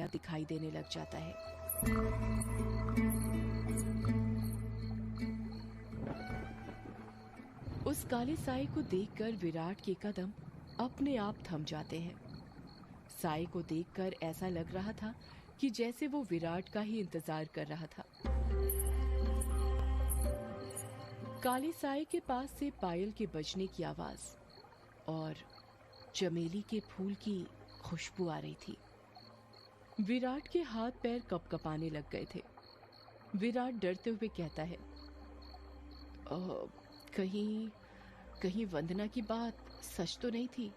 साया दिखाई देने लग जाता है। उस काले साए को देखकर विराट के कदम अपने आप थम जाते हैं। साए को देखकर ऐसा लग रहा था कि जैसे वो विराट का ही इंतजार कर रहा था। काले साए के पास से पायल के बजने की आवाज और चमेली के फूल की खुशबू आ रही थी। विराट के हाथ पैर कपकपाने लग गए थे। विराट डरते हुए कहता है, कहीं वंदना की बात सच तो नहीं थी?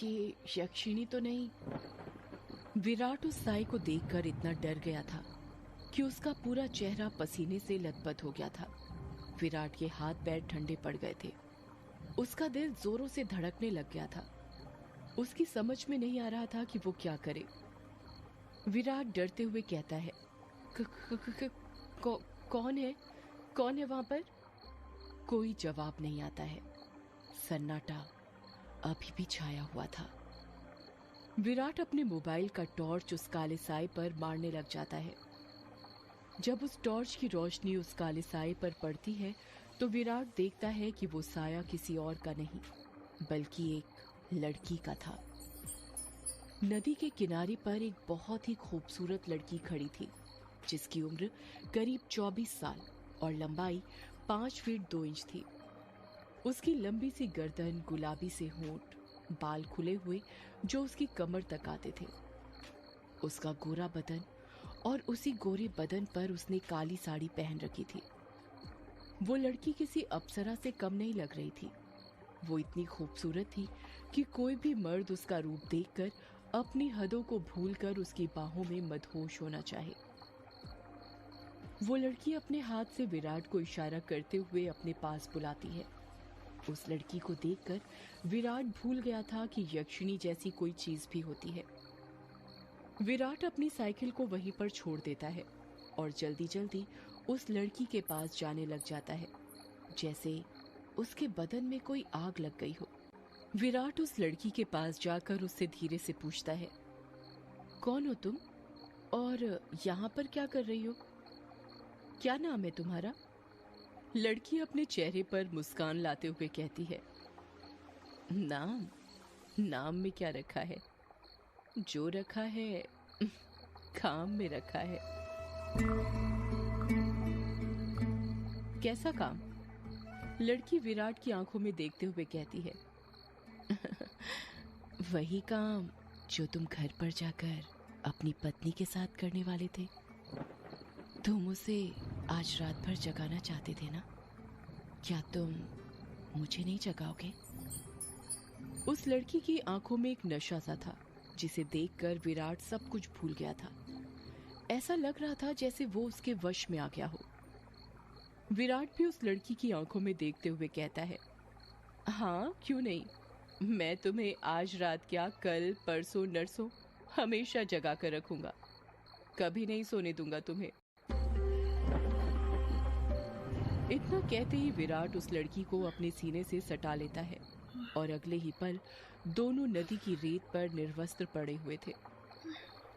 ये यक्षिणी तो नहीं? विराट उस साए को देखकर इतना डर गया था कि उसका पूरा चेहरा पसीने से लथपथ हो गया था। विराट के हाथ पैर ठंडे पड़ गए थे। उसका दिल जोरों से धड़कने लग गया था। उसकी समझ में नहीं आ रहा था कि वो क्या करे। विराट डरते हुए कहता है, कौन है वहां पर? कोई जवाब नहीं आता है। सन्नाटा अभी भी छाया हुआ था। विराट अपने मोबाइल का टॉर्च उस काले साए पर मारने लग जाता है। जब उस टॉर्च की रोशनी उस काले साए पर पड़ती है तो विराट देखता है कि वो साया किसी और का नहीं बल्कि एक लड़की का था। नदी के किनारे पर एक बहुत ही खूबसूरत लड़की खड़ी थी, जिसकी उम्र करीब 24 साल और लंबाई 5 फीट 2 इंच थी। उसकी लंबी सी गर्दन, गुलाबी से होंठ, बाल खुले हुए जो उसकी कमर तक आते थे, उसका गोरा बदन और उसी गोरे बदन पर उसने काली साड़ी पहन रखी थी। वो लड़की किसी अप्सरा से कम नहीं लग रही थी। वो इतनी खूबसूरत थी कि कोई भी मर्द उसका रूप देखकर अपनी हदों को भूलकर उसकी बाहों में मदहोश होना चाहे। वो लड़की अपने हाथ से विराट को इशारा करते हुए अपने पास बुलाती है। उस लड़की को देखकर विराट भूल गया था कि यक्षिणी जैसी कोई चीज भी होती है। विराट अपनी साइकिल को वहीं पर छोड़ देता है और जल्दी जल्दी उस लड़की के पास जाने लग जाता है, जैसे उसके बदन में कोई आग लग गई हो। विराट उस लड़की के पास जाकर उससे धीरे से पूछता है, कौन हो तुम और यहाँ पर क्या कर रही हो? क्या नाम है तुम्हारा? लड़की अपने चेहरे पर मुस्कान लाते हुए कहती है, नाम में क्या रखा है? जो रखा है काम में रखा है। कैसा काम? लड़की विराट की आंखों में देखते हुए कहती है, वही काम जो तुम घर पर जाकर अपनी पत्नी के साथ करने वाले थे। तुम उसे आज रात भर जगाना चाहते थे ना? क्या तुम मुझे नहीं जगाओगे? उस लड़की की आंखों में एक नशा सा था, जिसे देखकर विराट सब कुछ भूल गया था। ऐसा लग रहा था जैसे वो उसके वश में आ गया हो। विराट भी उस लड़की की आंखों में देखते हुए कहता है, हाँ क्यों नहीं, मैं तुम्हें आज रात क्या कल परसों नरसों हमेशा जगा कर रखूंगा, कभी नहीं सोने दूंगा तुम्हें। इतना कहते ही विराट उस लड़की को अपने सीने से सटा लेता है और अगले ही पल दोनों नदी की रेत पर निर्वस्त्र पड़े हुए थे।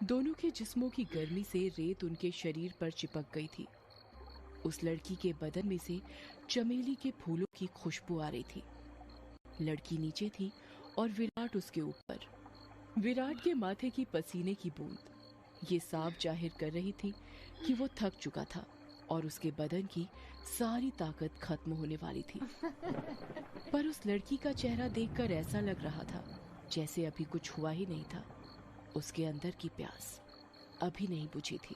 दोनों के जिस्मों की गर्मी से रेत उनके शरीर पर चिपक गई थी। उस लड़की के बदन में से चमेली के फूलों की खुशबू आ रही थी। लड़की नीचे थी और विराट उसके ऊपर। विराट के माथे की पसीने की बूंद ये साफ जाहिर कर रही थी कि वो थक चुका था और उसके बदन की सारी ताकत खत्म होने वाली थी। पर उस लड़की का चेहरा देखकर ऐसा लग रहा था जैसे अभी कुछ हुआ ही नहीं था। उसके अंदर की प्यास अभी नहीं बुझी थी।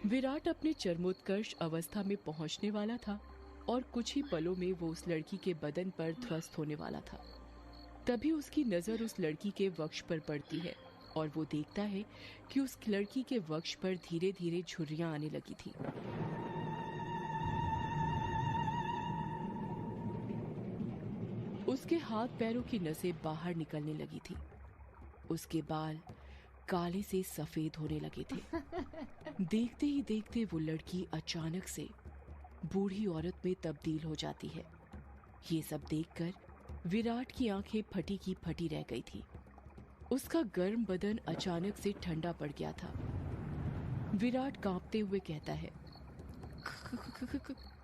विराट अपने चरमोत्कर्ष अवस्था में पहुंचने वाला था और कुछ ही पलों में वो उस लड़की के बदन पर ध्वस्त होने वाला था। तभी उसकी नजर उस लड़की के वक्ष पर पड़ती है और वो देखता है कि उस लड़की के वक्ष पर धीरे धीरे झुर्रियां आने लगी थी। उसके हाथ पैरों की नसें बाहर निकलने लगी थी। उसके बाल काले से सफेद होने लगे थे। देखते ही देखते वो लड़की अचानक से बूढ़ी औरत में तब्दील हो जाती है। ये सब देखकर विराट की आंखें फटी की फटी रह गई थी। उसका गर्म बदन अचानक से ठंडा पड़ गया था। विराट कांपते हुए कहता है,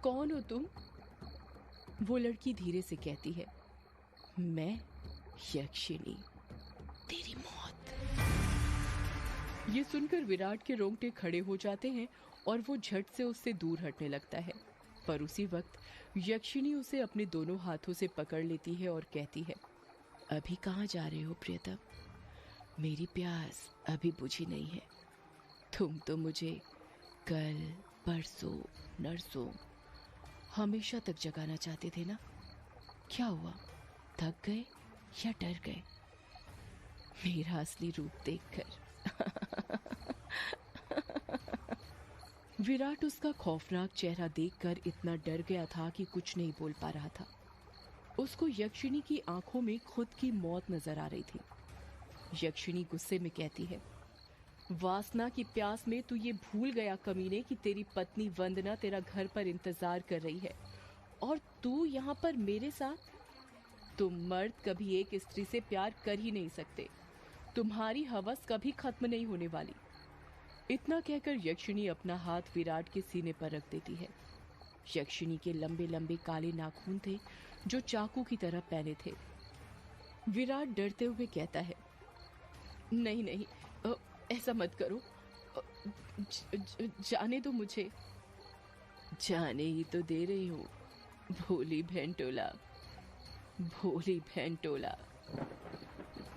कौन हो तुम? वो लड़की धीरे से कहती है, मैं यक्षिणी, तेरी मौत। ये सुनकर विराट के रोंगटे खड़े हो जाते हैं और वो झट से उससे दूर हटने लगता है। पर उसी वक्त यक्षिणी उसे अपने दोनों हाथों से पकड़ लेती है और कहती है, अभी कहाँ जा रहे हो प्रियतम? मेरी प्यास अभी बुझी नहीं है। तुम तो मुझे कल, परसों, नरसों हमेशा तक जगाना चाहते थे ना? क्या हुआ, थक गए या डर गए मेरा असली रूप देखकर? विराट उसका खौफनाक चेहरा देखकर इतना डर गया था कि कुछ नहीं बोल पा रहा था। उसको यक्षिणी की आंखों में खुद की मौत नजर आ रही थी। यक्षिणी गुस्से में कहती है, वासना की प्यास में तू ये भूल गया कमीने कि तेरी पत्नी वंदना तेरा घर पर इंतजार कर रही है और तू यहाँ पर मेरे साथ? तुम मर्द कभी एक स्त्री से प्यार कर ही नहीं सकते। तुम्हारी हवस कभी खत्म नहीं होने वाली। इतना कहकर यक्षिणी अपना हाथ विराट के सीने पर रख देती है। यक्षिणी के लंबे लंबे काले नाखून थे जो चाकू की तरह पैने थे। विराट डरते हुए कहता है, नहीं नहीं, ऐसा मत करो, जाने दो मुझे। जाने ही तो दे रही हूँ, भोली भेंटोला, भोली भेंटोला।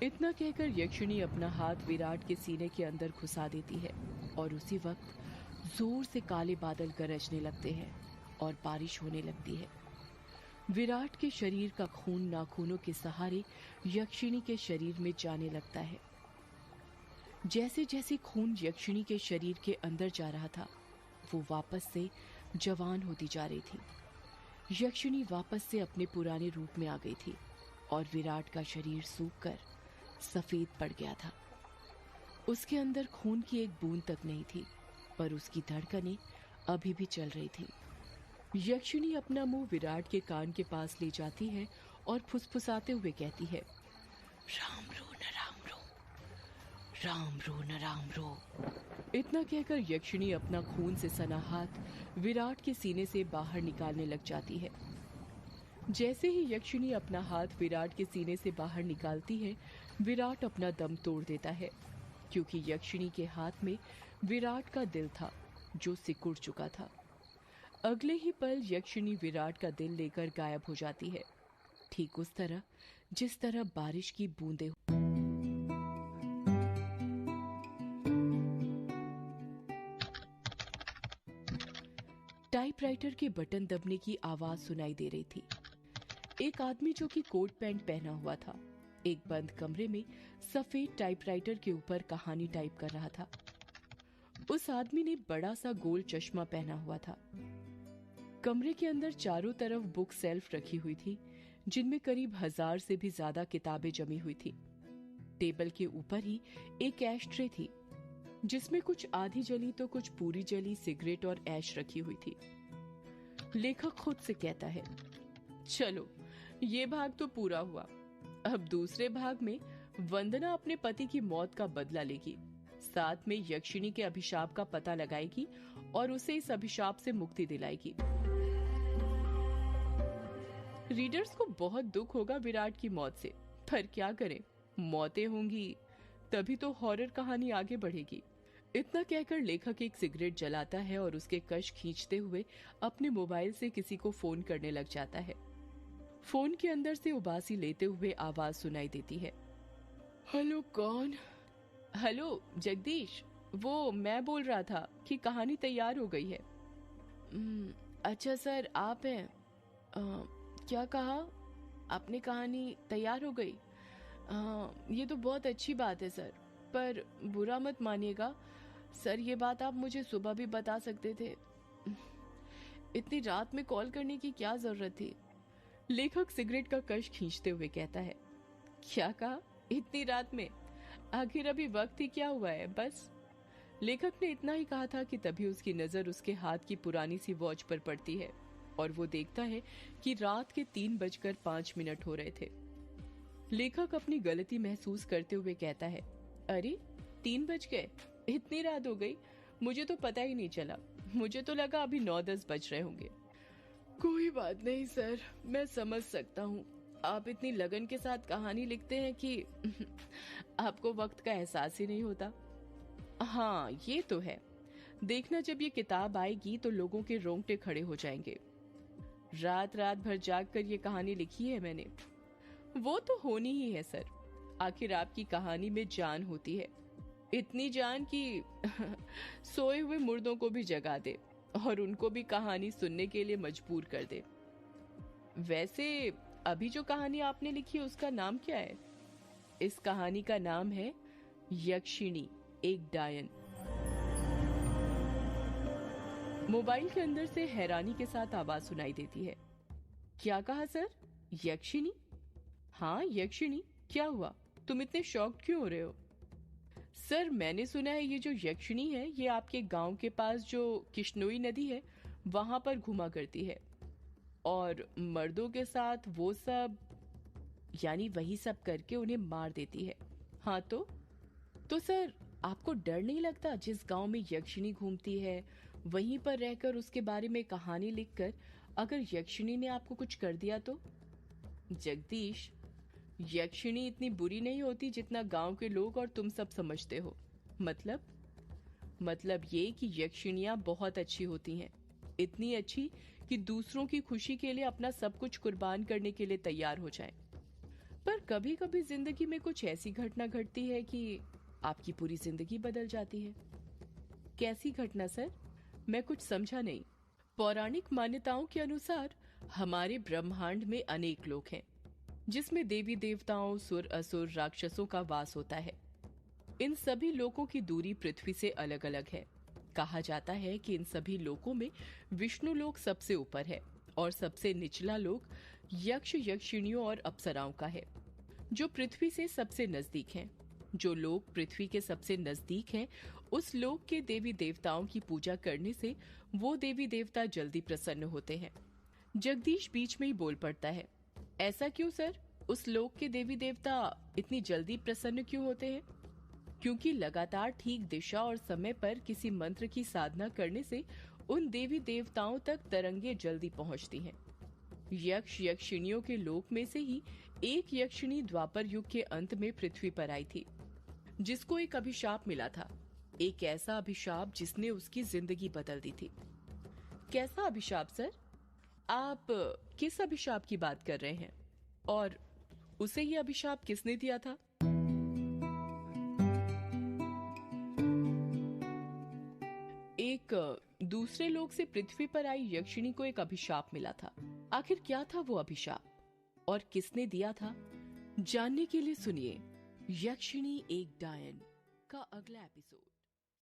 इतना कहकर यक्षिणी अपना हाथ विराट के सीने के अंदर घुसा देती है और उसी वक्त जोर से काले बादल गरजने लगते हैं और बारिश होने लगती है। विराट के शरीर का खून नाखूनों के सहारे यक्षिणी के शरीर में जाने लगता है। जैसे जैसे खून यक्षिणी के शरीर के अंदर जा रहा था, वो वापस से जवान होती जा रही थी। यक्षिणी वापस से अपने पुराने रूप में आ गई थी और विराट का शरीर सूखकर सफेद पड़ गया था। उसके अंदर खून की एक बूंद तक नहीं थी, पर उसकी धड़कनें अभी भी चल रही थी। यक्षिणी अपना मुंह विराट के कान के पास ले जाती है और फुसफुसाते हुए कहती है, राम रो न राम रो, राम रो न राम रो। इतना कहकर यक्षिणी अपना खून से सना हाथ विराट के सीने से बाहर निकालने लग जाती है। जैसे ही यक्षिणी अपना हाथ विराट के सीने से बाहर निकालती है, विराट अपना दम तोड़ देता है, क्योंकि यक्षिणी के हाथ में विराट का दिल था जो सिकुड़ चुका था। अगले ही पल यक्षिणी विराट का दिल लेकर गायब हो जाती है, ठीक उस तरह जिस तरह बारिश की बूंदें। टाइपराइटर के बटन दबने की आवाज सुनाई दे रही थी। एक आदमी जो कि कोट पैंट पहना हुआ था, एक बंद कमरे में सफेद टाइपराइटर के ऊपर कहानी टाइप कर रहा था। उस आदमी ने बड़ा सा गोल चश्मा पहना हुआ था। कमरे के अंदर चारों तरफ बुक सेल्फ रखी हुई थी, जिनमें करीब 1000 से भी ज्यादा किताबें जमी हुई थी। टेबल के ऊपर ही एक ऐश ट्रे थी, जिसमें कुछ आधी जली तो कुछ पूरी जली सिगरेट और ऐश रखी हुई थी। लेखक खुद से कहता है, चलो ये भाग तो पूरा हुआ। अब दूसरे भाग में वंदना अपने पति की मौत का बदला लेगी, साथ में यक्षिणी के अभिशाप का पता लगाएगी और उसे इस अभिशाप से मुक्ति दिलाएगी। रीडर्स को बहुत दुख होगा विराट की मौत से, पर क्या करें, मौतें होंगी तभी तो हॉरर कहानी आगे बढ़ेगी। इतना कहकर लेखक एक सिगरेट जलाता है और उसके कश खींचते हुए अपने मोबाइल से किसी को फोन करने लग जाता है। फोन के अंदर से उबासी लेते हुए आवाज सुनाई देती है, हेलो कौन? हेलो जगदीश, वो मैं बोल रहा था कि कहानी तैयार हो गई है। अच्छा सर, आप हैं? क्या कहा आपने? कहानी तैयार हो गई? ये तो बहुत अच्छी बात है सर, पर बुरा मत मानिएगा सर, ये बात आप मुझे सुबह भी बता सकते थे। इतनी रात में कॉल करने की क्या जरूरत थी? लेखक सिगरेट का कश खींचते हुए कहता है, क्या कहा इतनी रात में? आखिर अभी वक्त ही क्या हुआ है? बस। लेखक ने इतना ही कहा था कि तभी उसकी नजर उसके हाथ की पुरानी सी वॉच पर पड़ती है और वो देखता है कि रात के 3:05 हो रहे थे। लेखक अपनी गलती महसूस करते हुए कहता है, अरे 3 बज गए, इतनी रात हो गई, मुझे तो पता ही नहीं चला, मुझे तो लगा अभी 9-10 बज रहे होंगे। कोई बात नहीं सर, मैं समझ सकता हूँ, आप इतनी लगन के साथ कहानी लिखते हैं कि आपको वक्त का एहसास ही नहीं होता। हाँ ये तो है, देखना जब ये किताब आएगी तो लोगों के रोंगटे खड़े हो जाएंगे। रात रात भर जाग कर ये कहानी लिखी है मैंने। वो तो होनी ही है सर, आखिर आपकी कहानी में जान होती है, इतनी जान कि सोए हुए मुर्दों को भी जगा दे और उनको भी कहानी सुनने के लिए मजबूर कर दे। वैसे अभी जो कहानी आपने लिखी है उसका नाम क्या है? इस कहानी का नाम है यक्षिणी एक डायन। मोबाइल के अंदर से हैरानी के साथ आवाज सुनाई देती है। क्या कहा सर? यक्षिणी? हाँ यक्षिणी, क्या हुआ, तुम इतने शॉक्ड क्यों हो रहे हो? सर मैंने सुना है ये जो यक्षिणी है ये आपके गांव के पास जो किश्नोई नदी है वहां पर घुमा करती है और मर्दों के साथ वो सब, यानी वही सब करके उन्हें मार देती है। हाँ तो सर आपको डर नहीं लगता जिस गांव में यक्षिणी घूमती है वहीं पर रहकर उसके बारे में कहानी लिखकर अगर यक्षिणी ने आपको कुछ कर दिया तो? जगदीश, यक्षिणी इतनी बुरी नहीं होती जितना गांव के लोग और तुम सब समझते हो। मतलब ये कि यक्षिणियां बहुत अच्छी होती हैं, इतनी अच्छी कि दूसरों की खुशी के लिए अपना सब कुछ कुर्बान करने के लिए तैयार हो जाएं। पर कभी कभी जिंदगी में कुछ ऐसी घटना घटती है कि आपकी पूरी जिंदगी बदल जाती है। कैसी घटना सर? मैं कुछ समझा नहीं। पौराणिक मान्यताओं के अनुसार हमारे ब्रह्मांड में अनेक लोक हैं जिसमें देवी देवताओं, सुर असुर, राक्षसों का वास होता है। इन सभी लोकों की दूरी पृथ्वी से अलग अलग है। कहा जाता है कि इन सभी लोकों में विष्णु लोक सबसे ऊपर है और सबसे निचला लोक यक्ष, यक्षिणियों और अप्सराओं का है जो पृथ्वी से सबसे नजदीक हैं। जो लोग पृथ्वी के सबसे नजदीक हैं उस लोक के देवी देवताओं की पूजा करने से वो देवी देवता जल्दी प्रसन्न होते हैं। जगदीश बीच में ही बोल पड़ता है, ऐसा क्यों सर? उस लोक के देवी देवता इतनी जल्दी प्रसन्न क्यों होते हैं? क्योंकि लगातार ठीक दिशा और समय पर किसी मंत्र की साधना करने से उन देवी देवताओं तक तरंगे जल्दी पहुंचती हैं। यक्ष यक्षिणियों के लोक में से ही एक यक्षिणी द्वापर युग के अंत में पृथ्वी पर आई थी जिसको एक अभिशाप मिला था, एक ऐसा अभिशाप जिसने उसकी जिंदगी बदल दी थी। कैसा अभिशाप सर? आप किस अभिशाप की बात कर रहे हैं और उसे ये अभिशाप किसने दिया था? एक दूसरे लोक से पृथ्वी पर आई यक्षिणी को एक अभिशाप मिला था। आखिर क्या था वो अभिशाप और किसने दिया था? जानने के लिए सुनिए यक्षिणी एक डायन का अगला एपिसोड।